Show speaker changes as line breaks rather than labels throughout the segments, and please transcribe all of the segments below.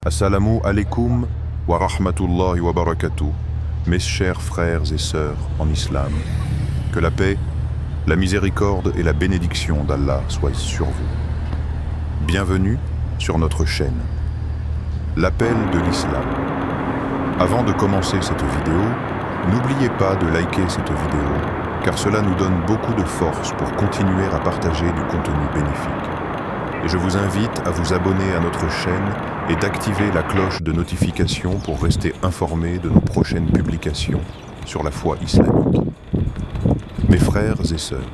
Assalamu alaikum wa rahmatullahi wa barakatuh, mes chers frères et sœurs en islam. Que la paix, la miséricorde et la bénédiction d'Allah soient sur vous. Bienvenue sur notre chaîne. L'appel de l'islam. Avant de commencer cette vidéo, n'oubliez pas de liker cette vidéo, car cela nous donne beaucoup de force pour continuer à partager du contenu bénéfique. Et je vous invite à vous abonner à notre chaîne et d'activer la cloche de notification pour rester informé de nos prochaines publications sur la foi islamique. Mes frères et sœurs,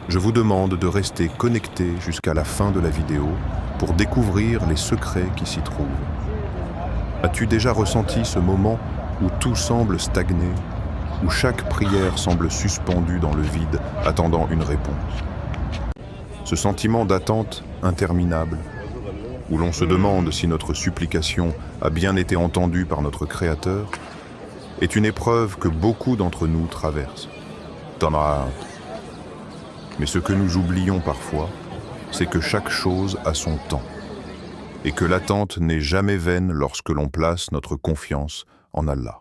je vous demande de rester connectés jusqu'à la fin de la vidéo pour découvrir les secrets qui s'y trouvent. As-tu déjà ressenti ce moment où tout semble stagner, où chaque prière semble suspendue dans le vide, attendant une réponse? Ce sentiment d'attente interminable, où l'on se demande si notre supplication a bien été entendue par notre Créateur, est une épreuve que beaucoup d'entre nous traversent. Mais ce que nous oublions parfois, c'est que chaque chose a son temps, et que l'attente n'est jamais vaine lorsque l'on place notre confiance en Allah.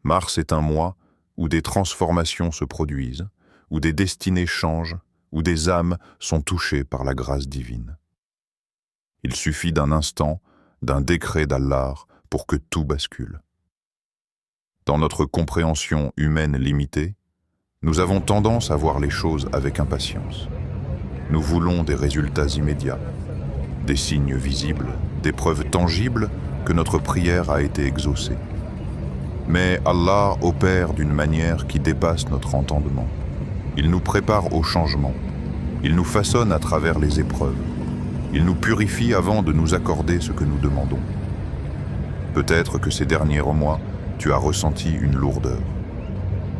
Mars est un mois où des transformations se produisent, où des destinées changent, où des âmes sont touchées par la grâce divine. Il suffit d'un instant, d'un décret d'Allah pour que tout bascule. Dans notre compréhension humaine limitée, nous avons tendance à voir les choses avec impatience. Nous voulons des résultats immédiats, des signes visibles, des preuves tangibles que notre prière a été exaucée. Mais Allah opère d'une manière qui dépasse notre entendement. Il nous prépare au changement. Il nous façonne à travers les épreuves. Il nous purifie avant de nous accorder ce que nous demandons. Peut-être que ces derniers mois, tu as ressenti une lourdeur,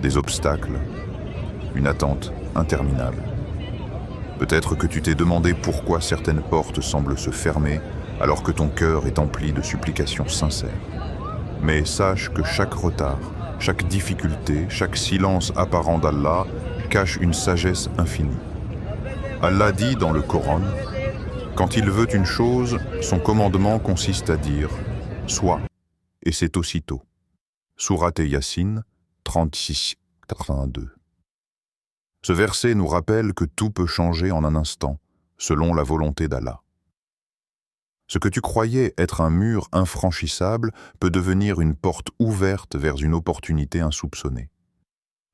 des obstacles, une attente interminable. Peut-être que tu t'es demandé pourquoi certaines portes semblent se fermer alors que ton cœur est empli de supplications sincères. Mais sache que chaque retard, chaque difficulté, chaque silence apparent d'Allah cache une sagesse infinie. Allah dit dans le Coran, quand il veut une chose, son commandement consiste à dire « Sois » et c'est aussitôt. Sourate Yassine 36-82. Ce verset nous rappelle que tout peut changer en un instant, selon la volonté d'Allah. Ce que tu croyais être un mur infranchissable peut devenir une porte ouverte vers une opportunité insoupçonnée.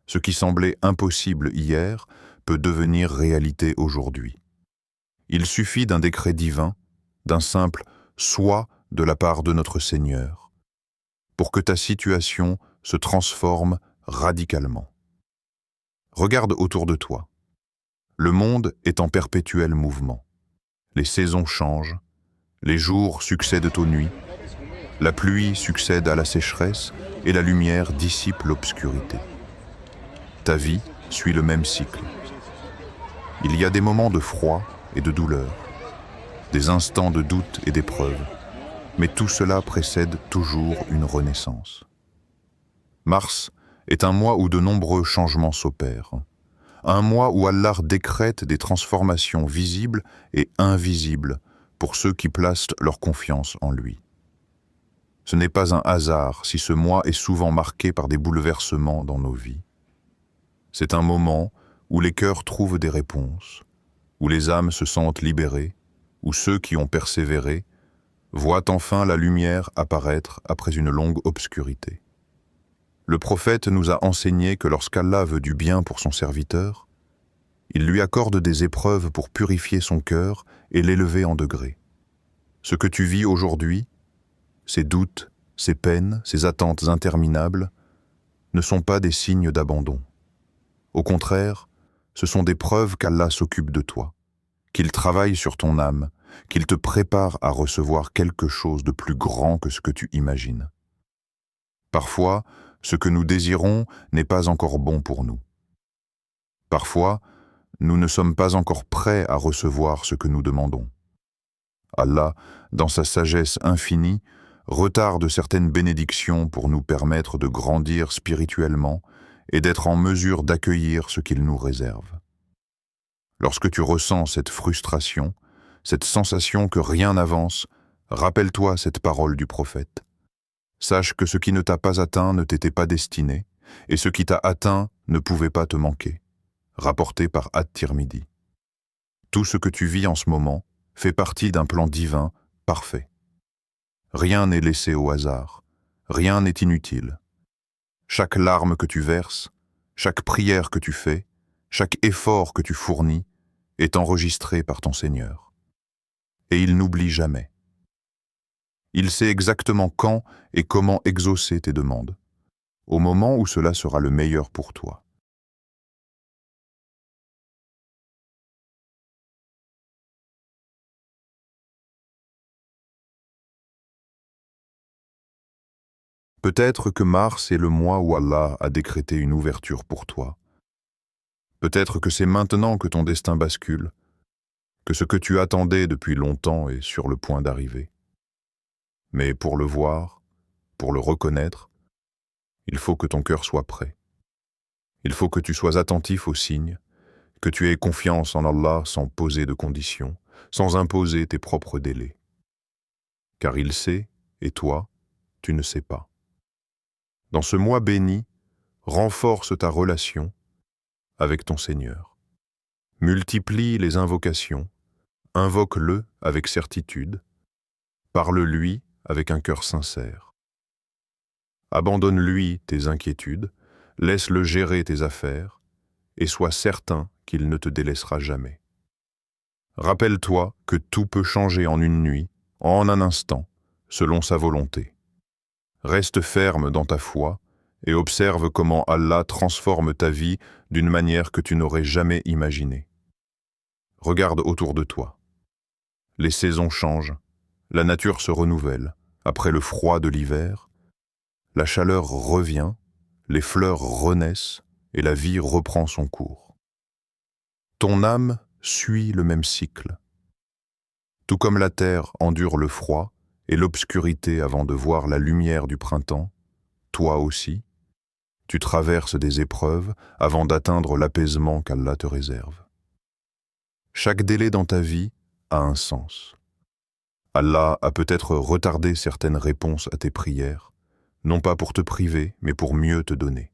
Ce qui semblait impossible hier peut devenir réalité aujourd'hui. Il suffit d'un décret divin, d'un simple « soit » de la part de notre Seigneur, pour que ta situation se transforme radicalement. Regarde autour de toi. Le monde est en perpétuel mouvement. Les saisons changent, les jours succèdent aux nuits, la pluie succède à la sécheresse et la lumière dissipe l'obscurité. Ta vie suit le même cycle. Il y a des moments de froid et de douleur, des instants de doute et d'épreuve, mais tout cela précède toujours une renaissance. Mars est un mois où de nombreux changements s'opèrent, un mois où Allah décrète des transformations visibles et invisibles pour ceux qui placent leur confiance en lui. Ce n'est pas un hasard si ce mois est souvent marqué par des bouleversements dans nos vies. C'est un moment où les cœurs trouvent des réponses, où les âmes se sentent libérées, où ceux qui ont persévéré voient enfin la lumière apparaître après une longue obscurité. Le prophète nous a enseigné que lorsqu'Allah veut du bien pour son serviteur, il lui accorde des épreuves pour purifier son cœur et l'élever en degrés. Ce que tu vis aujourd'hui, ces doutes, ces peines, ces attentes interminables, ne sont pas des signes d'abandon. Au contraire, ce sont des preuves qu'Allah s'occupe de toi, qu'il travaille sur ton âme, qu'il te prépare à recevoir quelque chose de plus grand que ce que tu imagines. Parfois, ce que nous désirons n'est pas encore bon pour nous. Parfois, nous ne sommes pas encore prêts à recevoir ce que nous demandons. Allah, dans sa sagesse infinie, retarde certaines bénédictions pour nous permettre de grandir spirituellement et d'être en mesure d'accueillir ce qu'il nous réserve. Lorsque tu ressens cette frustration, cette sensation que rien n'avance, Rappelle-toi cette parole du prophète. Sache que ce qui ne t'a pas atteint ne t'était pas destiné, et ce qui t'a atteint ne pouvait pas te manquer. Rapporté par At-Tirmidhi. Tout ce que tu vis en ce moment fait partie d'un plan divin parfait. Rien n'est laissé au hasard, rien n'est inutile. Chaque larme que tu verses, chaque prière que tu fais, chaque effort que tu fournis est enregistré par ton Seigneur. Et il n'oublie jamais. Il sait exactement quand et comment exaucer tes demandes, au moment où cela sera le meilleur pour toi. Peut-être que mars est le mois où Allah a décrété une ouverture pour toi. Peut-être que c'est maintenant que ton destin bascule, que ce que tu attendais depuis longtemps est sur le point d'arriver. Mais pour le voir, pour le reconnaître, il faut que ton cœur soit prêt. Il faut que tu sois attentif aux signes, que tu aies confiance en Allah sans poser de conditions, sans imposer tes propres délais. Car il sait, et toi, tu ne sais pas. Dans ce mois béni, renforce ta relation avec ton Seigneur. Multiplie les invocations, invoque-le avec certitude, parle-lui avec un cœur sincère. Abandonne-lui tes inquiétudes, laisse-le gérer tes affaires, et sois certain qu'il ne te délaissera jamais. Rappelle-toi que tout peut changer en une nuit, en un instant, selon sa volonté. Reste ferme dans ta foi et observe comment Allah transforme ta vie d'une manière que tu n'aurais jamais imaginée. Regarde autour de toi. Les saisons changent, la nature se renouvelle. Après le froid de l'hiver, la chaleur revient, les fleurs renaissent et la vie reprend son cours. Ton âme suit le même cycle. Tout comme la terre endure le froid et l'obscurité avant de voir la lumière du printemps, toi aussi, tu traverses des épreuves avant d'atteindre l'apaisement qu'Allah te réserve. Chaque délai dans ta vie a un sens. Allah a peut-être retardé certaines réponses à tes prières, non pas pour te priver, mais pour mieux te donner.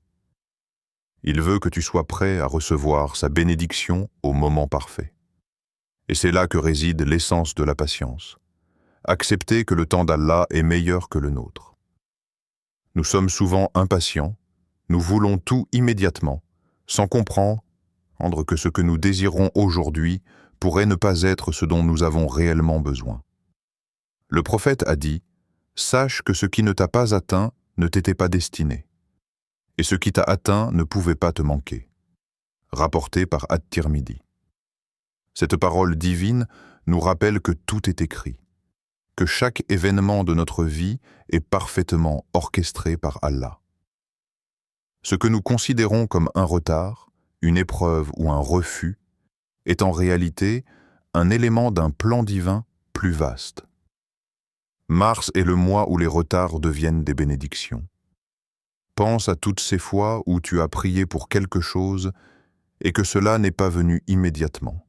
Il veut que tu sois prêt à recevoir sa bénédiction au moment parfait. Et c'est là que réside l'essence de la patience. Accepter que le temps d'Allah est meilleur que le nôtre. Nous sommes souvent impatients, nous voulons tout immédiatement, sans comprendre que ce que nous désirons aujourd'hui pourrait ne pas être ce dont nous avons réellement besoin. Le prophète a dit « Sache que ce qui ne t'a pas atteint ne t'était pas destiné, et ce qui t'a atteint ne pouvait pas te manquer. » Rapporté par At-Tirmidhi. Cette parole divine nous rappelle que tout est écrit, que chaque événement de notre vie est parfaitement orchestré par Allah. Ce que nous considérons comme un retard, une épreuve ou un refus est en réalité un élément d'un plan divin plus vaste. Mars est le mois où les retards deviennent des bénédictions. Pense à toutes ces fois où tu as prié pour quelque chose et que cela n'est pas venu immédiatement.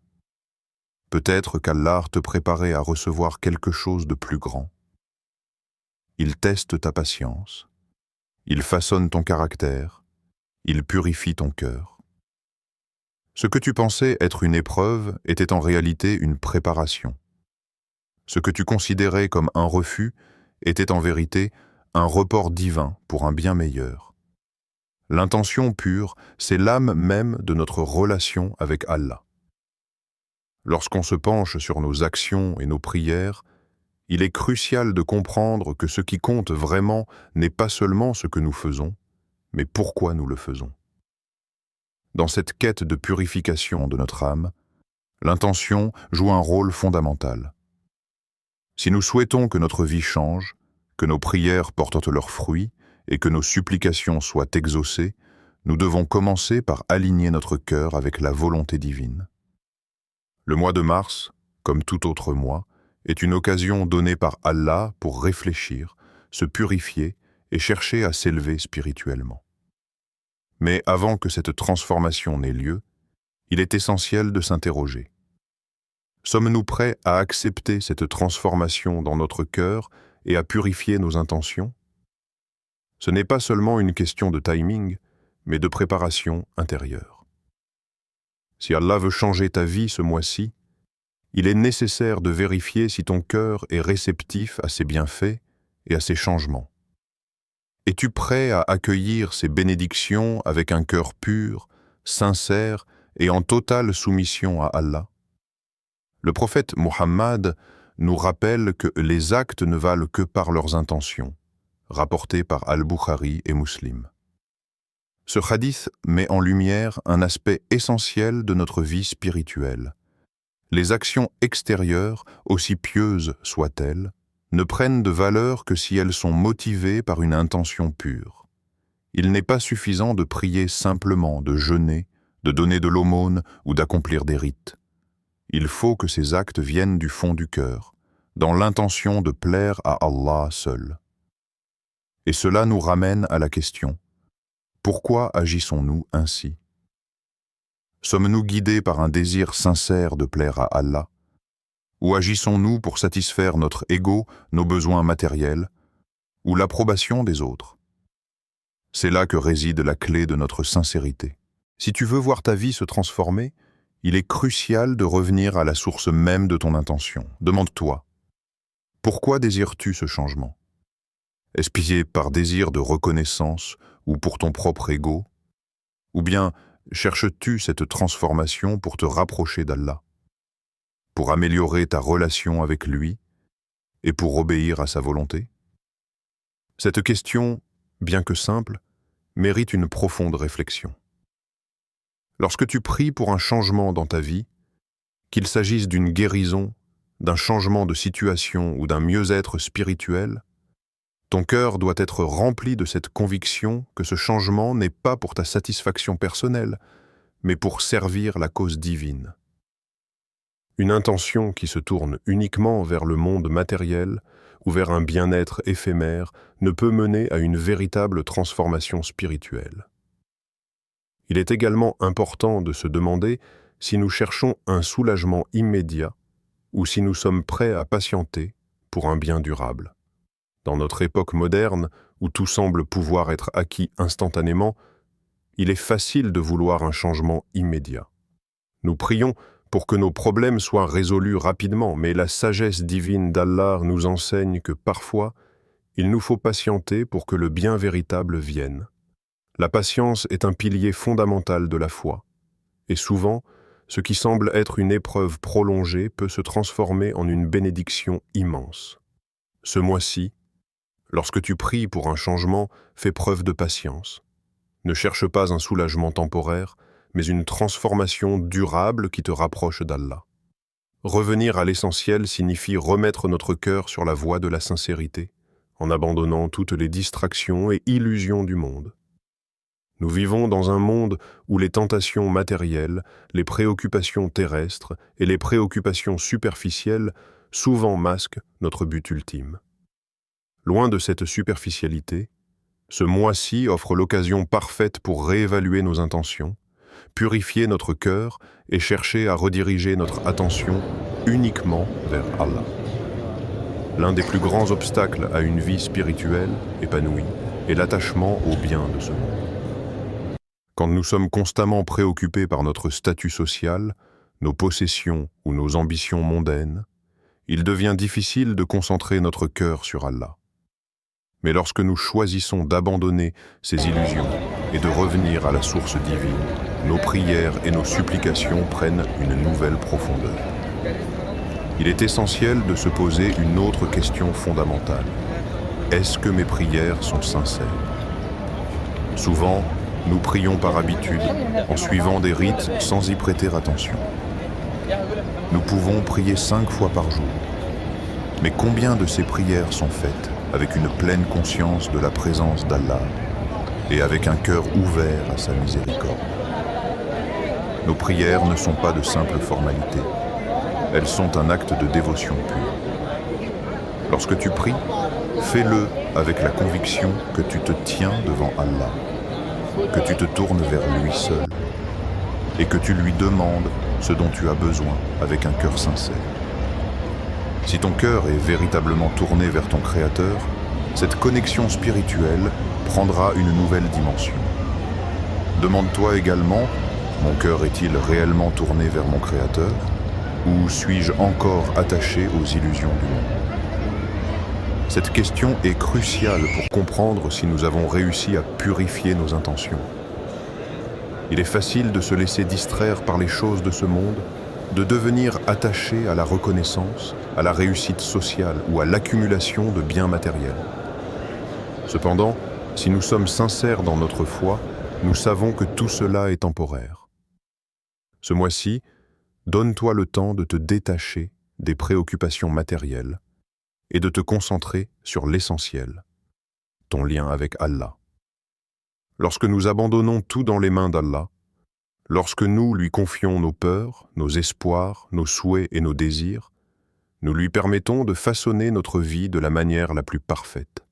Peut-être qu'Allah te préparait à recevoir quelque chose de plus grand. Il teste ta patience, il façonne ton caractère, il purifie ton cœur. Ce que tu pensais être une épreuve était en réalité une préparation. Ce que tu considérais comme un refus était en vérité un report divin pour un bien meilleur. L'intention pure, c'est l'âme même de notre relation avec Allah. Lorsqu'on se penche sur nos actions et nos prières, il est crucial de comprendre que ce qui compte vraiment n'est pas seulement ce que nous faisons, mais pourquoi nous le faisons. Dans cette quête de purification de notre âme, l'intention joue un rôle fondamental. Si nous souhaitons que notre vie change, que nos prières portent leurs fruits et que nos supplications soient exaucées, nous devons commencer par aligner notre cœur avec la volonté divine. Le mois de mars, comme tout autre mois, est une occasion donnée par Allah pour réfléchir, se purifier et chercher à s'élever spirituellement. Mais avant que cette transformation n'ait lieu, il est essentiel de s'interroger. Sommes-nous prêts à accepter cette transformation dans notre cœur et à purifier nos intentions? Ce n'est pas seulement une question de timing, mais de préparation intérieure. Si Allah veut changer ta vie ce mois-ci, il est nécessaire de vérifier si ton cœur est réceptif à ses bienfaits et à ses changements. Es-tu prêt à accueillir ces bénédictions avec un cœur pur, sincère et en totale soumission à Allah? Le prophète Muhammad nous rappelle que les actes ne valent que par leurs intentions, rapporté par Al-Bukhari et Muslim. Ce hadith met en lumière un aspect essentiel de notre vie spirituelle. Les actions extérieures, aussi pieuses soient-elles, ne prennent de valeur que si elles sont motivées par une intention pure. Il n'est pas suffisant de prier simplement, de jeûner, de donner de l'aumône ou d'accomplir des rites. Il faut que ces actes viennent du fond du cœur, dans l'intention de plaire à Allah seul. Et cela nous ramène à la question: pourquoi agissons-nous ainsi? Sommes-nous guidés par un désir sincère de plaire à Allah? Ou agissons-nous pour satisfaire notre ego, nos besoins matériels, ou l'approbation des autres? C'est là que réside la clé de notre sincérité. Si tu veux voir ta vie se transformer, il est crucial de revenir à la source même de ton intention. Demande-toi: pourquoi désires-tu ce changement? Est-ce pillé par désir de reconnaissance ou pour ton propre ego? Ou bien cherches-tu cette transformation pour te rapprocher d'Allah, pour améliorer ta relation avec lui et pour obéir à sa volonté? Cette question, bien que simple, mérite une profonde réflexion. Lorsque tu pries pour un changement dans ta vie, qu'il s'agisse d'une guérison, d'un changement de situation ou d'un mieux-être spirituel, ton cœur doit être rempli de cette conviction que ce changement n'est pas pour ta satisfaction personnelle, mais pour servir la cause divine. Une intention qui se tourne uniquement vers le monde matériel ou vers un bien-être éphémère ne peut mener à une véritable transformation spirituelle. Il est également important de se demander si nous cherchons un soulagement immédiat ou si nous sommes prêts à patienter pour un bien durable. Dans notre époque moderne, où tout semble pouvoir être acquis instantanément, il est facile de vouloir un changement immédiat. Nous prions pour que nos problèmes soient résolus rapidement, mais la sagesse divine d'Allah nous enseigne que parfois, il nous faut patienter pour que le bien véritable vienne. La patience est un pilier fondamental de la foi, et souvent, ce qui semble être une épreuve prolongée peut se transformer en une bénédiction immense. Ce mois-ci, lorsque tu pries pour un changement, fais preuve de patience. Ne cherche pas un soulagement temporaire, mais une transformation durable qui te rapproche d'Allah. Revenir à l'essentiel signifie remettre notre cœur sur la voie de la sincérité, en abandonnant toutes les distractions et illusions du monde. Nous vivons dans un monde où les tentations matérielles, les préoccupations terrestres et les préoccupations superficielles souvent masquent notre but ultime. Loin de cette superficialité, ce mois-ci offre l'occasion parfaite pour réévaluer nos intentions, purifier notre cœur et chercher à rediriger notre attention uniquement vers Allah. L'un des plus grands obstacles à une vie spirituelle épanouie est l'attachement au bien de ce monde. Quand nous sommes constamment préoccupés par notre statut social, nos possessions ou nos ambitions mondaines, il devient difficile de concentrer notre cœur sur Allah. Mais lorsque nous choisissons d'abandonner ces illusions et de revenir à la source divine, nos prières et nos supplications prennent une nouvelle profondeur. Il est essentiel de se poser une autre question fondamentale. Est-ce que mes prières sont sincères? Souvent, nous prions par habitude, en suivant des rites sans y prêter attention. Nous pouvons prier 5 fois par jour. Mais combien de ces prières sont faites avec une pleine conscience de la présence d'Allah et avec un cœur ouvert à sa miséricorde? Nos prières ne sont pas de simples formalités. Elles sont un acte de dévotion pure. Lorsque tu pries, fais-le avec la conviction que tu te tiens devant Allah, que tu te tournes vers lui seul et que tu lui demandes ce dont tu as besoin avec un cœur sincère. Si ton cœur est véritablement tourné vers ton Créateur, cette connexion spirituelle prendra une nouvelle dimension. Demande-toi également, mon cœur est-il réellement tourné vers mon Créateur, ou suis-je encore attaché aux illusions du monde? Cette question est cruciale pour comprendre si nous avons réussi à purifier nos intentions. Il est facile de se laisser distraire par les choses de ce monde, de devenir attaché à la reconnaissance, à la réussite sociale ou à l'accumulation de biens matériels. Cependant, si nous sommes sincères dans notre foi, nous savons que tout cela est temporaire. Ce mois-ci, donne-toi le temps de te détacher des préoccupations matérielles et de te concentrer sur l'essentiel, ton lien avec Allah. Lorsque nous abandonnons tout dans les mains d'Allah, lorsque nous lui confions nos peurs, nos espoirs, nos souhaits et nos désirs, nous lui permettons de façonner notre vie de la manière la plus parfaite.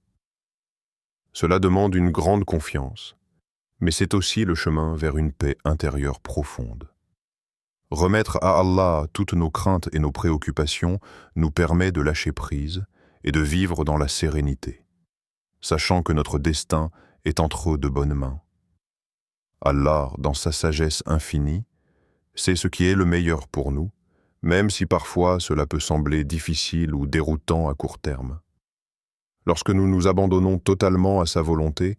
Cela demande une grande confiance, mais c'est aussi le chemin vers une paix intérieure profonde. Remettre à Allah toutes nos craintes et nos préoccupations nous permet de lâcher prise et de vivre dans la sérénité, sachant que notre destin est entre de bonnes mains. Allah, dans sa sagesse infinie, sait ce qui est le meilleur pour nous, même si parfois cela peut sembler difficile ou déroutant à court terme. Lorsque nous nous abandonnons totalement à sa volonté,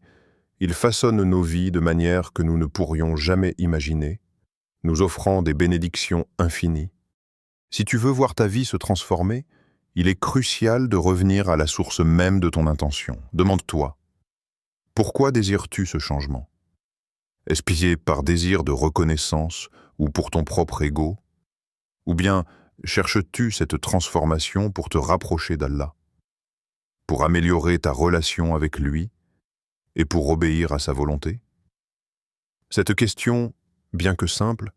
il façonne nos vies de manière que nous ne pourrions jamais imaginer, nous offrant des bénédictions infinies. Si tu veux voir ta vie se transformer, il est crucial de revenir à la source même de ton intention. Demande-toi, pourquoi désires-tu ce changement? Est-ce pillé par désir de reconnaissance ou pour ton propre ego? Ou bien cherches-tu cette transformation pour te rapprocher d'Allah, pour améliorer ta relation avec lui et pour obéir à sa volonté? Cette question, bien que simple,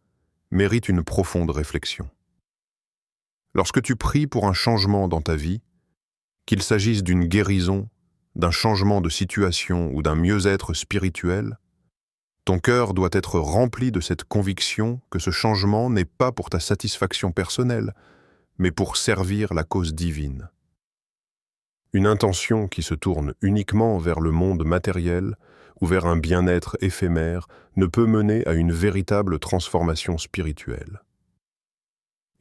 mérite une profonde réflexion. Lorsque tu pries pour un changement dans ta vie, qu'il s'agisse d'une guérison, d'un changement de situation ou d'un mieux-être spirituel, ton cœur doit être rempli de cette conviction que ce changement n'est pas pour ta satisfaction personnelle, mais pour servir la cause divine. Une intention qui se tourne uniquement vers le monde matériel ou vers un bien-être éphémère ne peut mener à une véritable transformation spirituelle.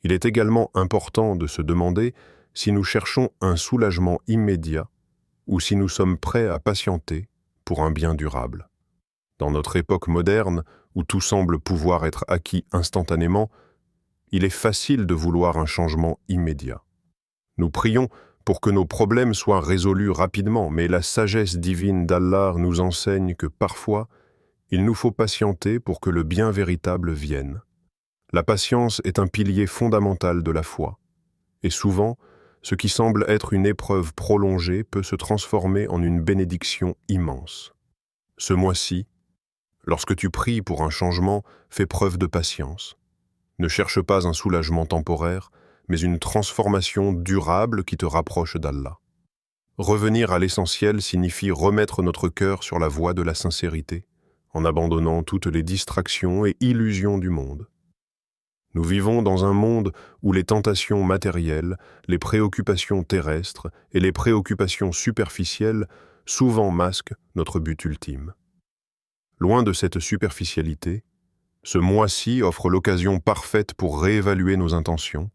Il est également important de se demander si nous cherchons un soulagement immédiat ou si nous sommes prêts à patienter pour un bien durable. Dans notre époque moderne, où tout semble pouvoir être acquis instantanément, il est facile de vouloir un changement immédiat. Nous prions pour que nos problèmes soient résolus rapidement, mais la sagesse divine d'Allah nous enseigne que parfois, il nous faut patienter pour que le bien véritable vienne. La patience est un pilier fondamental de la foi, et souvent, ce qui semble être une épreuve prolongée peut se transformer en une bénédiction immense. Ce mois-ci, lorsque tu pries pour un changement, fais preuve de patience. Ne cherche pas un soulagement temporaire, mais une transformation durable qui te rapproche d'Allah. Revenir à l'essentiel signifie remettre notre cœur sur la voie de la sincérité, en abandonnant toutes les distractions et illusions du monde. Nous vivons dans un monde où les tentations matérielles, les préoccupations terrestres et les préoccupations superficielles souvent masquent notre but ultime. Loin de cette superficialité, ce mois-ci offre l'occasion parfaite pour réévaluer nos intentions,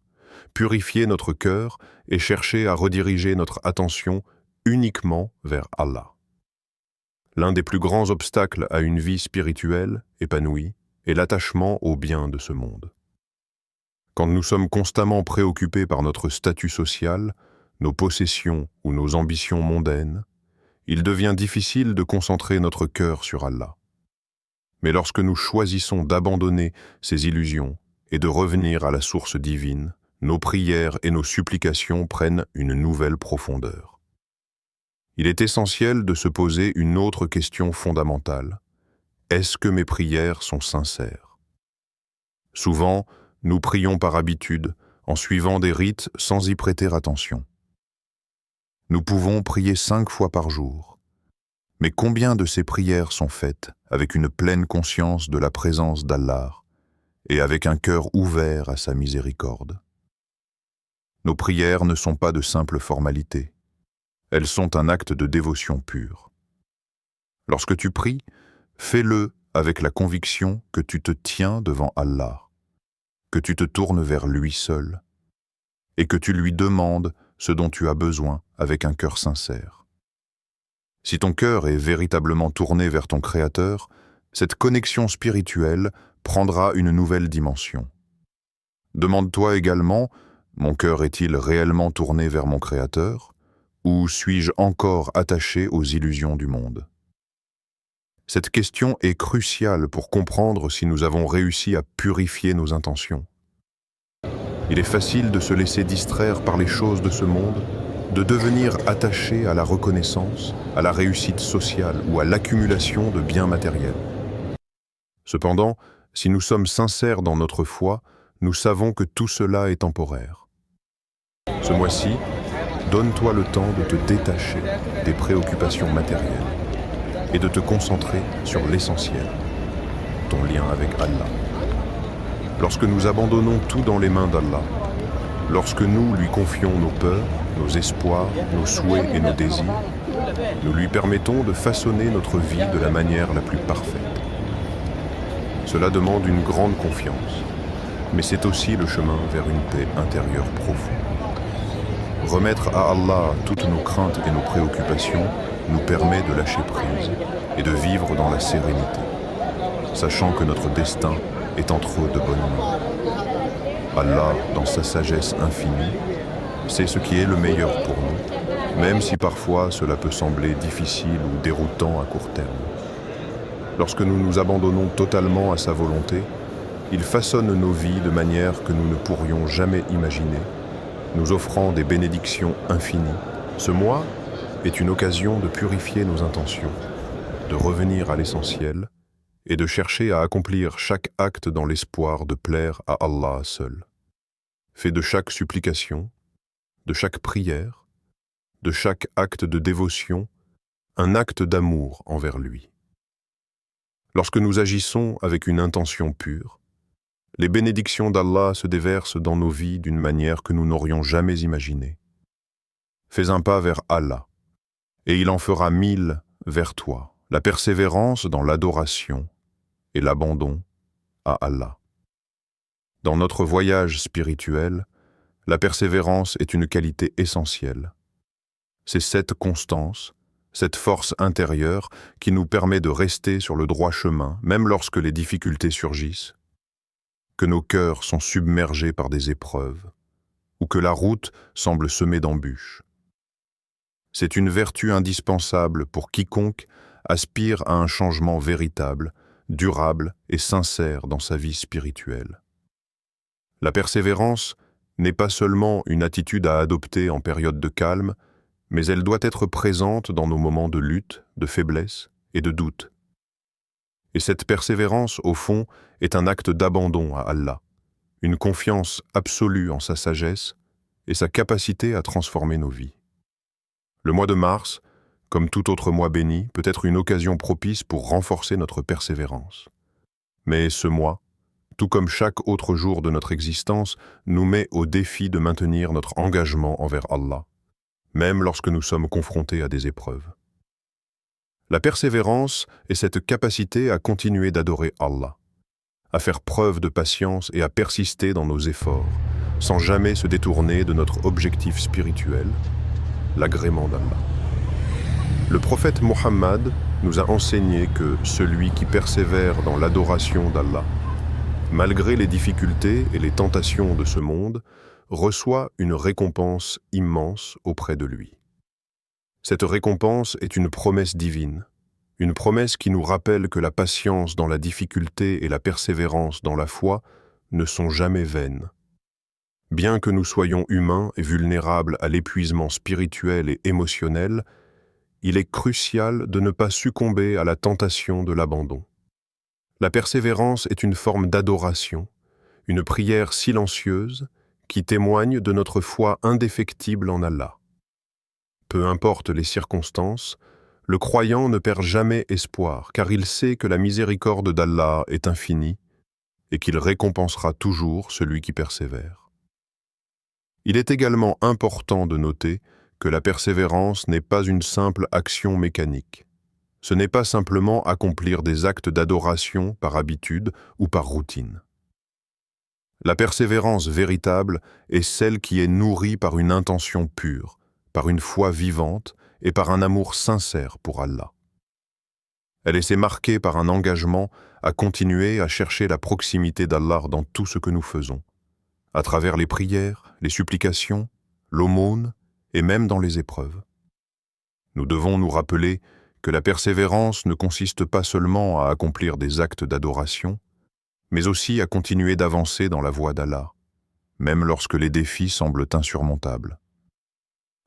purifier notre cœur et chercher à rediriger notre attention uniquement vers Allah. L'un des plus grands obstacles à une vie spirituelle épanouie est l'attachement aux biens de ce monde. Quand nous sommes constamment préoccupés par notre statut social, nos possessions ou nos ambitions mondaines, il devient difficile de concentrer notre cœur sur Allah. Mais lorsque nous choisissons d'abandonner ces illusions et de revenir à la source divine, nos prières et nos supplications prennent une nouvelle profondeur. Il est essentiel de se poser une autre question fondamentale. Est-ce que mes prières sont sincères? Souvent, nous prions par habitude, en suivant des rites sans y prêter attention. Nous pouvons prier 5 fois par jour. Mais combien de ces prières sont faites avec une pleine conscience de la présence d'Allah et avec un cœur ouvert à sa miséricorde. Nos prières ne sont pas de simples formalités. Elles sont un acte de dévotion pure. Lorsque tu pries, fais-le avec la conviction que tu te tiens devant Allah, que tu te tournes vers lui seul, et que tu lui demandes ce dont tu as besoin avec un cœur sincère. Si ton cœur est véritablement tourné vers ton Créateur, cette connexion spirituelle prendra une nouvelle dimension. Demande-toi également, mon cœur est-il réellement tourné vers mon Créateur, ou suis-je encore attaché aux illusions du monde? Cette question est cruciale pour comprendre si nous avons réussi à purifier nos intentions. Il est facile de se laisser distraire par les choses de ce monde, de devenir attaché à la reconnaissance, à la réussite sociale ou à l'accumulation de biens matériels. Cependant, si nous sommes sincères dans notre foi, nous savons que tout cela est temporaire. Ce mois-ci, donne-toi le temps de te détacher des préoccupations matérielles et de te concentrer sur l'essentiel, ton lien avec Allah. Lorsque nous abandonnons tout dans les mains d'Allah, lorsque nous lui confions nos peurs, nos espoirs, nos souhaits et nos désirs, nous lui permettons de façonner notre vie de la manière la plus parfaite. Cela demande une grande confiance, mais c'est aussi le chemin vers une paix intérieure profonde. Remettre à Allah toutes nos craintes et nos préoccupations nous permet de lâcher prise et de vivre dans la sérénité, sachant que notre destin est entre de bonnes mains. Allah, dans sa sagesse infinie, sait ce qui est le meilleur pour nous, même si parfois cela peut sembler difficile ou déroutant à court terme. Lorsque nous nous abandonnons totalement à sa volonté, il façonne nos vies de manière que nous ne pourrions jamais imaginer, nous offrant des bénédictions infinies. Ce mois est une occasion de purifier nos intentions, de revenir à l'essentiel et de chercher à accomplir chaque acte dans l'espoir de plaire à Allah seul. Fais de chaque supplication, de chaque prière, de chaque acte de dévotion, un acte d'amour envers lui. Lorsque nous agissons avec une intention pure, les bénédictions d'Allah se déversent dans nos vies d'une manière que nous n'aurions jamais imaginée. Fais un pas vers Allah, et il en fera 1000 vers toi. La persévérance dans l'adoration et l'abandon à Allah. Dans notre voyage spirituel, la persévérance est une qualité essentielle. C'est cette constance, cette force intérieure qui nous permet de rester sur le droit chemin, même lorsque les difficultés surgissent, que nos cœurs sont submergés par des épreuves, ou que la route semble semée d'embûches. C'est une vertu indispensable pour quiconque aspire à un changement véritable, durable et sincère dans sa vie spirituelle. La persévérance n'est pas seulement une attitude à adopter en période de calme, mais elle doit être présente dans nos moments de lutte, de faiblesse et de doute. Et cette persévérance, au fond, est un acte d'abandon à Allah, une confiance absolue en sa sagesse et sa capacité à transformer nos vies. Le mois de mars, comme tout autre mois béni, peut être une occasion propice pour renforcer notre persévérance. Mais ce mois, tout comme chaque autre jour de notre existence, nous met au défi de maintenir notre engagement envers Allah, même lorsque nous sommes confrontés à des épreuves. La persévérance est cette capacité à continuer d'adorer Allah, à faire preuve de patience et à persister dans nos efforts, sans jamais se détourner de notre objectif spirituel, l'agrément d'Allah. Le prophète Mohammed nous a enseigné que celui qui persévère dans l'adoration d'Allah, malgré les difficultés et les tentations de ce monde, reçoit une récompense immense auprès de lui. Cette récompense est une promesse divine, une promesse qui nous rappelle que la patience dans la difficulté et la persévérance dans la foi ne sont jamais vaines. Bien que nous soyons humains et vulnérables à l'épuisement spirituel et émotionnel, il est crucial de ne pas succomber à la tentation de l'abandon. La persévérance est une forme d'adoration, une prière silencieuse qui témoigne de notre foi indéfectible en Allah. Peu importe les circonstances, le croyant ne perd jamais espoir, car il sait que la miséricorde d'Allah est infinie et qu'il récompensera toujours celui qui persévère. Il est également important de noter que la persévérance n'est pas une simple action mécanique. Ce n'est pas simplement accomplir des actes d'adoration par habitude ou par routine. La persévérance véritable est celle qui est nourrie par une intention pure, par une foi vivante et par un amour sincère pour Allah. Elle est marquée par un engagement à continuer à chercher la proximité d'Allah dans tout ce que nous faisons, à travers les prières, les supplications, l'aumône et même dans les épreuves. Nous devons nous rappeler que la persévérance ne consiste pas seulement à accomplir des actes d'adoration, mais aussi à continuer d'avancer dans la voie d'Allah, même lorsque les défis semblent insurmontables.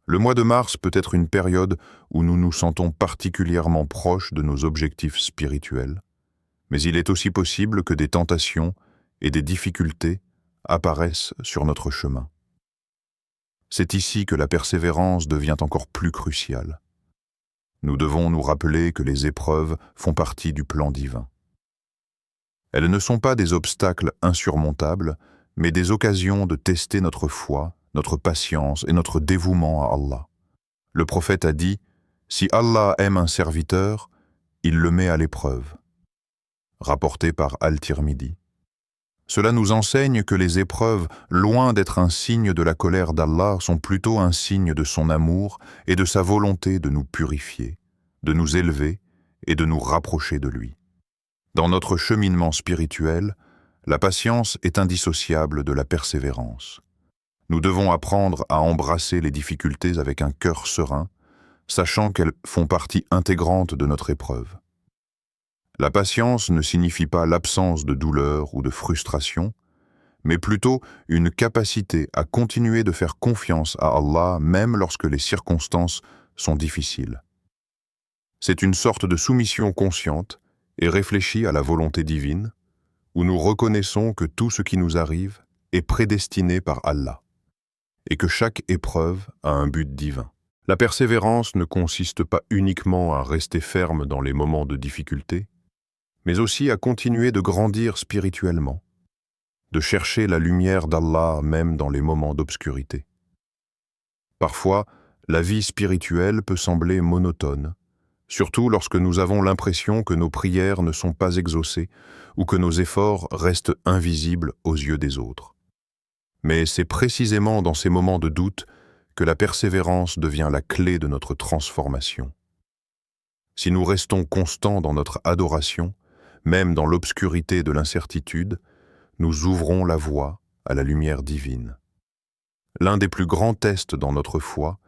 Le mois de mars peut être une période où nous nous sentons particulièrement proches de nos objectifs spirituels, mais il est aussi possible que des tentations et des difficultés apparaissent sur notre chemin. C'est ici que la persévérance devient encore plus cruciale. Nous devons nous rappeler que les épreuves font partie du plan divin. Elles ne sont pas des obstacles insurmontables, mais des occasions de tester notre foi, notre patience et notre dévouement à Allah. Le prophète a dit « Si Allah aime un serviteur, il le met à l'épreuve », rapporté par Al-Tirmidhi. Cela nous enseigne que les épreuves, loin d'être un signe de la colère d'Allah, sont plutôt un signe de son amour et de sa volonté de nous purifier, de nous élever et de nous rapprocher de lui. Dans notre cheminement spirituel, la patience est indissociable de la persévérance. Nous devons apprendre à embrasser les difficultés avec un cœur serein, sachant qu'elles font partie intégrante de notre épreuve. La patience ne signifie pas l'absence de douleur ou de frustration, mais plutôt une capacité à continuer de faire confiance à Allah même lorsque les circonstances sont difficiles. C'est une sorte de soumission consciente et réfléchie à la volonté divine, où nous reconnaissons que tout ce qui nous arrive est prédestiné par Allah, et que chaque épreuve a un but divin. La persévérance ne consiste pas uniquement à rester ferme dans les moments de difficulté, mais aussi à continuer de grandir spirituellement, de chercher la lumière d'Allah même dans les moments d'obscurité. Parfois, la vie spirituelle peut sembler monotone, surtout lorsque nous avons l'impression que nos prières ne sont pas exaucées ou que nos efforts restent invisibles aux yeux des autres. Mais c'est précisément dans ces moments de doute que la persévérance devient la clé de notre transformation. Si nous restons constants dans notre adoration, même dans l'obscurité de l'incertitude, nous ouvrons la voie à la lumière divine. L'un des plus grands tests dans notre foi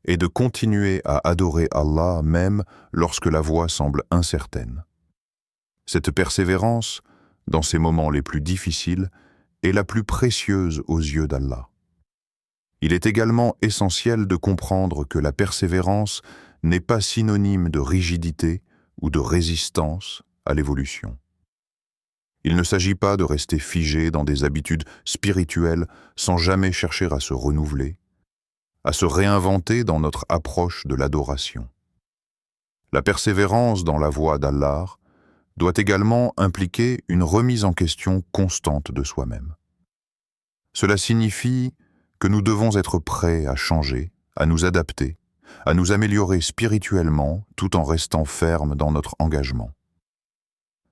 est de continuer à adorer Allah même lorsque la voie semble incertaine. Cette persévérance, dans ces moments les plus difficiles, est la plus précieuse aux yeux d'Allah. Il est également essentiel de comprendre que la persévérance n'est pas synonyme de rigidité ou de résistance à l'évolution. Il ne s'agit pas de rester figé dans des habitudes spirituelles sans jamais chercher à se renouveler, à se réinventer dans notre approche de l'adoration. La persévérance dans la voie d'Allah doit également impliquer une remise en question constante de soi-même. Cela signifie que nous devons être prêts à changer, à nous adapter, à nous améliorer spirituellement tout en restant fermes dans notre engagement.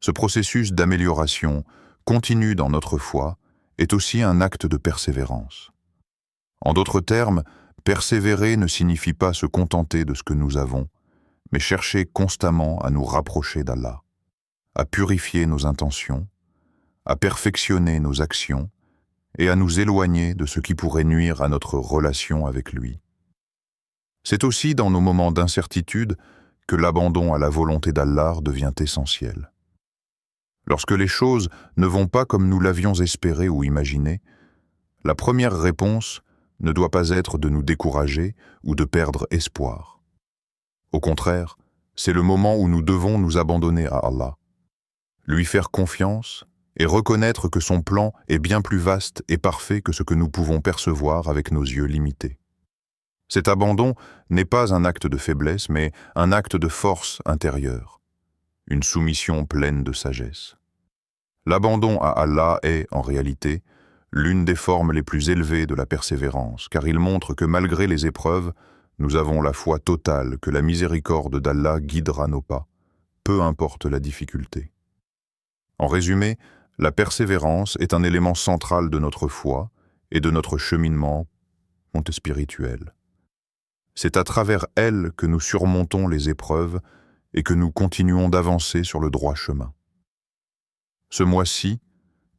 Ce processus d'amélioration continu dans notre foi est aussi un acte de persévérance. En d'autres termes, persévérer ne signifie pas se contenter de ce que nous avons, mais chercher constamment à nous rapprocher d'Allah, à purifier nos intentions, à perfectionner nos actions et à nous éloigner de ce qui pourrait nuire à notre relation avec lui. C'est aussi dans nos moments d'incertitude que l'abandon à la volonté d'Allah devient essentiel. Lorsque les choses ne vont pas comme nous l'avions espéré ou imaginé, la première réponse ne doit pas être de nous décourager ou de perdre espoir. Au contraire, c'est le moment où nous devons nous abandonner à Allah, lui faire confiance et reconnaître que son plan est bien plus vaste et parfait que ce que nous pouvons percevoir avec nos yeux limités. Cet abandon n'est pas un acte de faiblesse, mais un acte de force intérieure, une soumission pleine de sagesse. L'abandon à Allah est, en réalité, l'une des formes les plus élevées de la persévérance, car il montre que malgré les épreuves, nous avons la foi totale que la miséricorde d'Allah guidera nos pas, peu importe la difficulté. En résumé, la persévérance est un élément central de notre foi et de notre cheminement spirituel. C'est à travers elle que nous surmontons les épreuves et que nous continuons d'avancer sur le droit chemin. Ce mois-ci,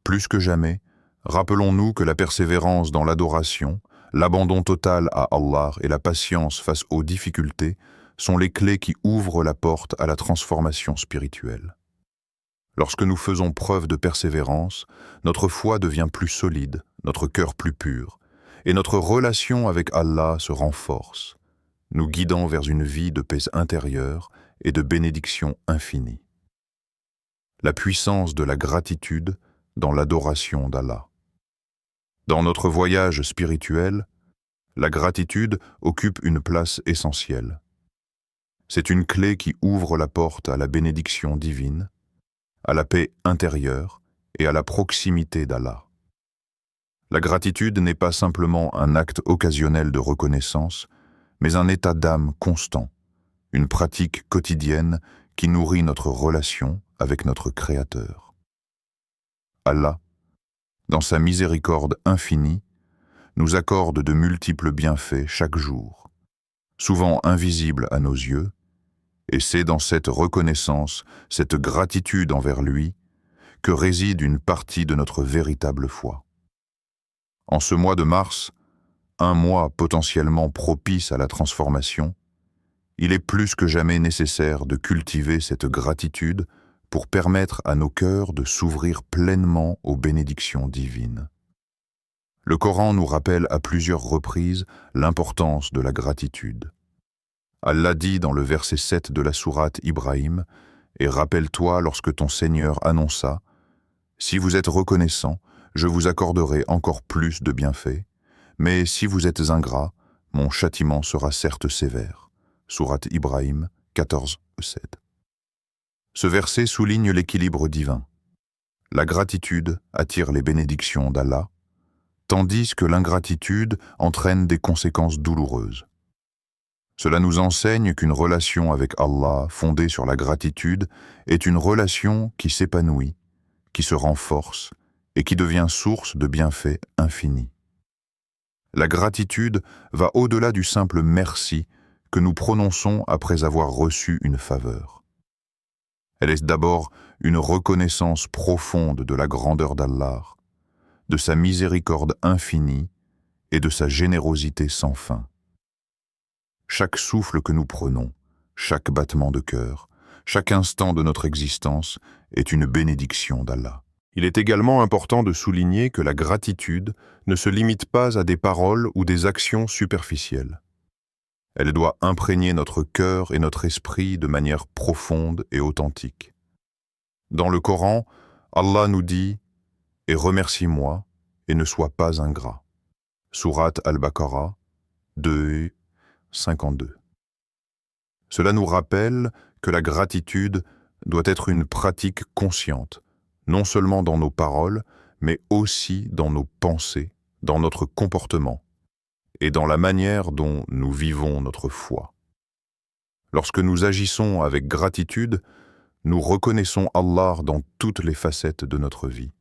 plus que jamais, rappelons-nous que la persévérance dans l'adoration, l'abandon total à Allah et la patience face aux difficultés sont les clés qui ouvrent la porte à la transformation spirituelle. Lorsque nous faisons preuve de persévérance, notre foi devient plus solide, notre cœur plus pur, et notre relation avec Allah se renforce, nous guidant vers une vie de paix intérieure et de bénédiction infinie. La puissance de la gratitude dans l'adoration d'Allah. Dans notre voyage spirituel, la gratitude occupe une place essentielle. C'est une clé qui ouvre la porte à la bénédiction divine, à la paix intérieure et à la proximité d'Allah. La gratitude n'est pas simplement un acte occasionnel de reconnaissance, mais un état d'âme constant, une pratique quotidienne qui nourrit notre relation avec notre Créateur. Allah, dans sa miséricorde infinie, nous accorde de multiples bienfaits chaque jour, souvent invisibles à nos yeux, et c'est dans cette reconnaissance, cette gratitude envers lui, que réside une partie de notre véritable foi. En ce mois de mars, un mois potentiellement propice à la transformation, il est plus que jamais nécessaire de cultiver cette gratitude pour permettre à nos cœurs de s'ouvrir pleinement aux bénédictions divines. Le Coran nous rappelle à plusieurs reprises l'importance de la gratitude. Allah dit dans le verset 7 de la sourate Ibrahim, « Et rappelle-toi lorsque ton Seigneur annonça, « Si vous êtes reconnaissant, je vous accorderai encore plus de bienfaits, mais si vous êtes ingrat, mon châtiment sera certes sévère. » Sourate Ibrahim 14, 7. Ce verset souligne l'équilibre divin. La gratitude attire les bénédictions d'Allah, tandis que l'ingratitude entraîne des conséquences douloureuses. Cela nous enseigne qu'une relation avec Allah fondée sur la gratitude est une relation qui s'épanouit, qui se renforce et qui devient source de bienfaits infinis. La gratitude va au-delà du simple « merci » que nous prononçons après avoir reçu une faveur. Elle est d'abord une reconnaissance profonde de la grandeur d'Allah, de sa miséricorde infinie et de sa générosité sans fin. Chaque souffle que nous prenons, chaque battement de cœur, chaque instant de notre existence est une bénédiction d'Allah. Il est également important de souligner que la gratitude ne se limite pas à des paroles ou des actions superficielles. Elle doit imprégner notre cœur et notre esprit de manière profonde et authentique. Dans le Coran, Allah nous dit « Et remercie-moi et ne sois pas ingrat » Sourate Al-Baqarah 2, 52. Cela nous rappelle que la gratitude doit être une pratique consciente, non seulement dans nos paroles, mais aussi dans nos pensées, dans notre comportement et dans la manière dont nous vivons notre foi. Lorsque nous agissons avec gratitude, nous reconnaissons Allah dans toutes les facettes de notre vie.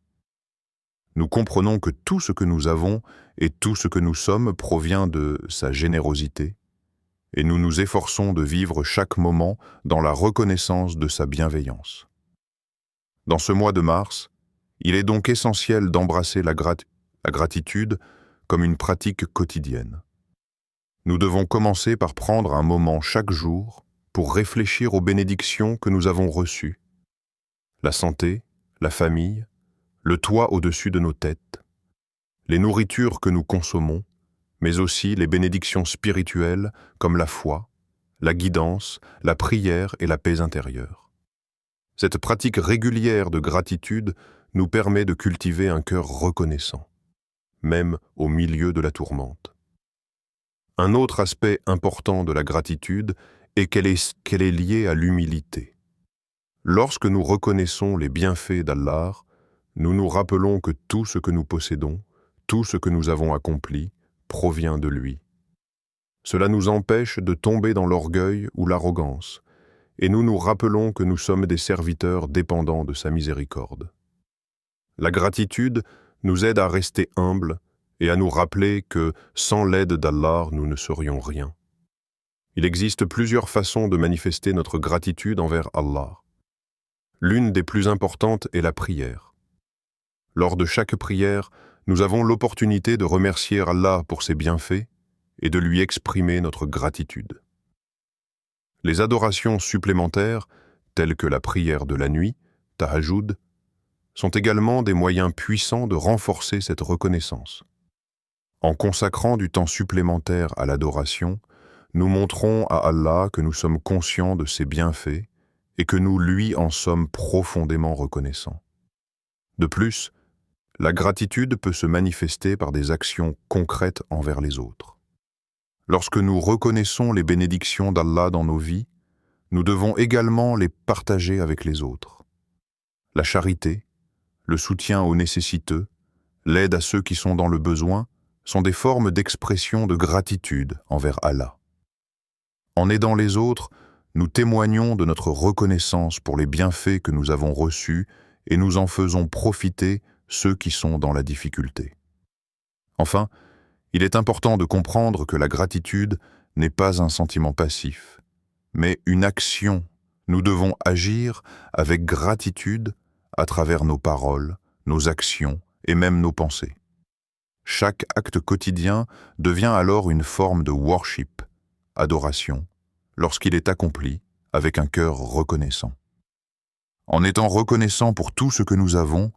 Nous comprenons que tout ce que nous avons et tout ce que nous sommes provient de sa générosité, et nous nous efforçons de vivre chaque moment dans la reconnaissance de sa bienveillance. Dans ce mois de mars, il est donc essentiel d'embrasser la gratitude comme une pratique quotidienne. Nous devons commencer par prendre un moment chaque jour pour réfléchir aux bénédictions que nous avons reçues. La santé, la famille, le toit au-dessus de nos têtes, les nourritures que nous consommons, mais aussi les bénédictions spirituelles comme la foi, la guidance, la prière et la paix intérieure. Cette pratique régulière de gratitude nous permet de cultiver un cœur reconnaissant, même au milieu de la tourmente. Un autre aspect important de la gratitude est qu'elle est liée à l'humilité. Lorsque nous reconnaissons les bienfaits d'Allah, nous nous rappelons que tout ce que nous possédons, tout ce que nous avons accompli, provient de lui. Cela nous empêche de tomber dans l'orgueil ou l'arrogance, et nous nous rappelons que nous sommes des serviteurs dépendants de sa miséricorde. La gratitude nous aide à rester humbles et à nous rappeler que, sans l'aide d'Allah, nous ne serions rien. Il existe plusieurs façons de manifester notre gratitude envers Allah. L'une des plus importantes est la prière. Lors de chaque prière, nous avons l'opportunité de remercier Allah pour ses bienfaits et de lui exprimer notre gratitude. Les adorations supplémentaires, telles que la prière de la nuit, tahajjud, sont également des moyens puissants de renforcer cette reconnaissance. En consacrant du temps supplémentaire à l'adoration, nous montrons à Allah que nous sommes conscients de ses bienfaits et que nous lui en sommes profondément reconnaissants. De plus, la gratitude peut se manifester par des actions concrètes envers les autres. Lorsque nous reconnaissons les bénédictions d'Allah dans nos vies, nous devons également les partager avec les autres. La charité, le soutien aux nécessiteux, l'aide à ceux qui sont dans le besoin sont des formes d'expression de gratitude envers Allah. En aidant les autres, nous témoignons de notre reconnaissance pour les bienfaits que nous avons reçus et nous en faisons profiter ceux qui sont dans la difficulté. Enfin, il est important de comprendre que la gratitude n'est pas un sentiment passif, mais une action. Nous devons agir avec gratitude à travers nos paroles, nos actions et même nos pensées. Chaque acte quotidien devient alors une forme de worship, adoration, lorsqu'il est accompli avec un cœur reconnaissant. En étant reconnaissants pour tout ce que nous avons,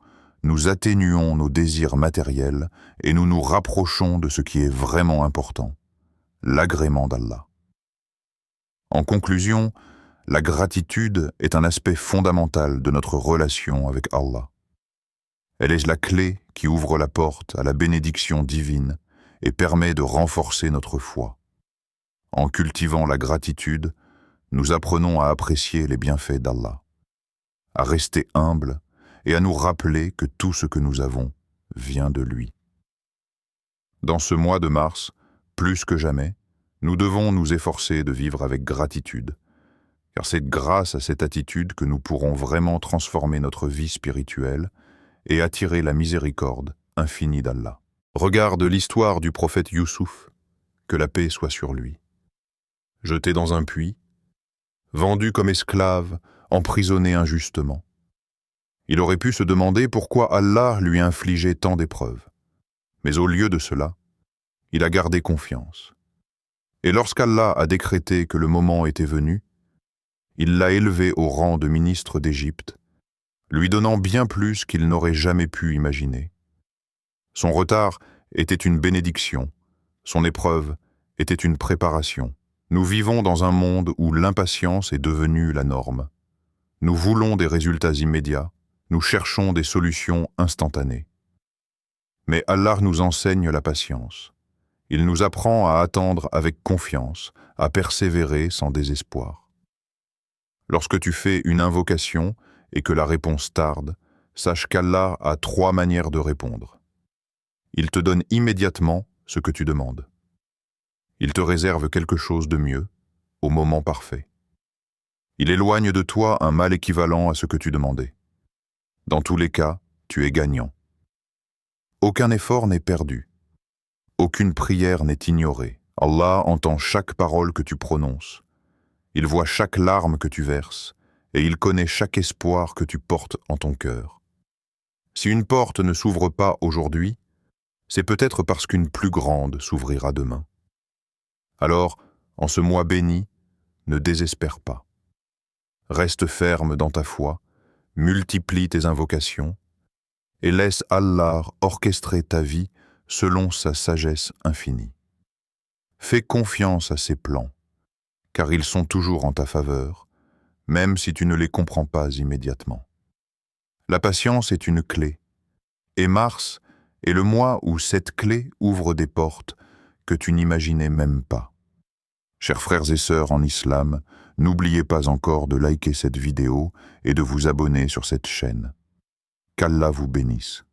nous atténuons nos désirs matériels et nous nous rapprochons de ce qui est vraiment important, l'agrément d'Allah. En conclusion, la gratitude est un aspect fondamental de notre relation avec Allah. Elle est la clé qui ouvre la porte à la bénédiction divine et permet de renforcer notre foi. En cultivant la gratitude, nous apprenons à apprécier les bienfaits d'Allah, à rester humbles et à nous rappeler que tout ce que nous avons vient de lui. Dans ce mois de mars, plus que jamais, nous devons nous efforcer de vivre avec gratitude, car c'est grâce à cette attitude que nous pourrons vraiment transformer notre vie spirituelle et attirer la miséricorde infinie d'Allah. Regarde l'histoire du prophète Youssouf, que la paix soit sur lui. Jeté dans un puits, vendu comme esclave, emprisonné injustement. Il aurait pu se demander pourquoi Allah lui infligeait tant d'épreuves. Mais au lieu de cela, il a gardé confiance. Et lorsqu'Allah a décrété que le moment était venu, il l'a élevé au rang de ministre d'Égypte, lui donnant bien plus qu'il n'aurait jamais pu imaginer. Son retard était une bénédiction, son épreuve était une préparation. Nous vivons dans un monde où l'impatience est devenue la norme. Nous voulons des résultats immédiats, nous cherchons des solutions instantanées. Mais Allah nous enseigne la patience. Il nous apprend à attendre avec confiance, à persévérer sans désespoir. Lorsque tu fais une invocation et que la réponse tarde, sache qu'Allah a 3 manières de répondre. Il te donne immédiatement ce que tu demandes. Il te réserve quelque chose de mieux, au moment parfait. Il éloigne de toi un mal équivalent à ce que tu demandais. Dans tous les cas, tu es gagnant. Aucun effort n'est perdu. Aucune prière n'est ignorée. Allah entend chaque parole que tu prononces. Il voit chaque larme que tu verses, et il connaît chaque espoir que tu portes en ton cœur. Si une porte ne s'ouvre pas aujourd'hui, c'est peut-être parce qu'une plus grande s'ouvrira demain. Alors, en ce mois béni, ne désespère pas. Reste ferme dans ta foi, multiplie tes invocations, et laisse Allah orchestrer ta vie selon sa sagesse infinie. Fais confiance à ses plans, car ils sont toujours en ta faveur, même si tu ne les comprends pas immédiatement. La patience est une clé, et mars est le mois où cette clé ouvre des portes que tu n'imaginais même pas. Chers frères et sœurs en islam, n'oubliez pas encore de liker cette vidéo et de vous abonner sur cette chaîne. Qu'Allah vous bénisse.